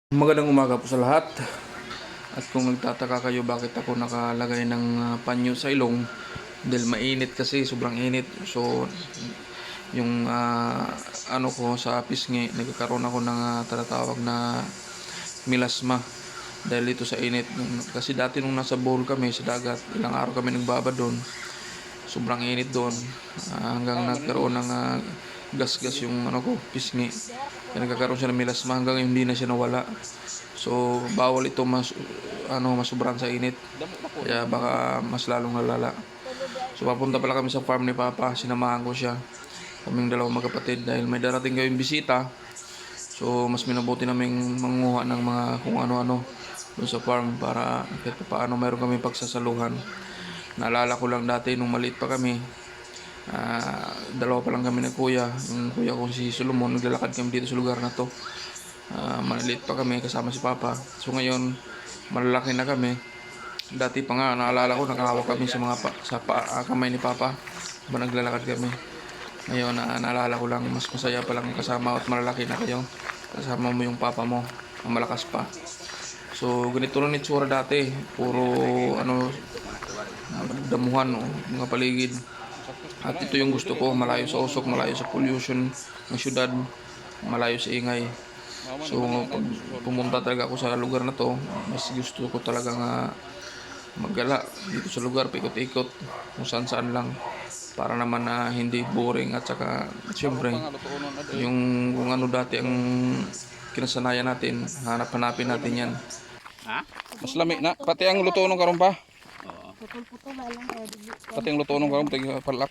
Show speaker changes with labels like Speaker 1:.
Speaker 1: Magandang umaga po sa lahat. At kung nagtataka kayo bakit ako nakalagay ng panyo sa ilong, dahil mainit kasi, sobrang init. So yung ano ko sa pisngi, nagkakaroon ako ng tinatawag na milasma dahil ito sa init. Kasi dati nung nasa Bohol kami sa dagat, ilang araw kami nagbabad doon. Sobrang init doon, hanggang nagkaroon ng gas-gas yung ano ko, pisngi. Kaya nagkakaroon siya ng milasma hanggang hindi na siya nawala. So bawal ito masubran sa init. Kaya baka mas lalong lalala. So papunta pala kami sa farm ni Papa, sinamahan ko siya. Kaming dalawang magkapatid dahil may darating kayong bisita. So mas minabuti naming manguha ng mga kung ano-ano doon sa farm para kahit paano mayroon kami pagsasaluhan. Naalala ko lang dati nung maliit pa kami, dalawa pa lang kami ng kuya. Yung kuya ko si Solomon, naglalakad kami dito sa lugar na to. Maliit pa kami kasama si Papa. So ngayon, malalaki na kami. Dati pa nga, naalala ko, nakahawak kami sa kamay ni Papa habang naglalakad kami. Ngayon, naalala ko lang, mas masaya pa lang kasama at malalaki na kayo. Kasama mo yung Papa mo, ang malakas pa. So ganito lang itsura dati, puro damuhan, mga paligid. At ito yung gusto ko, malayo sa usok, malayo sa pollution ng syudad, malayo sa ingay. So pag pumunta talaga ako sa lugar na to, mas gusto ko talaga maggala dito sa lugar, paikot-ikot kung saan-saan lang, para naman na hindi boring. At saka siyempre yung kung ano dati ang kinasanayan natin, hanapin natin yan. Mas lami na, pati ang luto ng karon pa.
Speaker 2: Putol-putol lang.
Speaker 1: Pati ang luto ng karon, pati palak.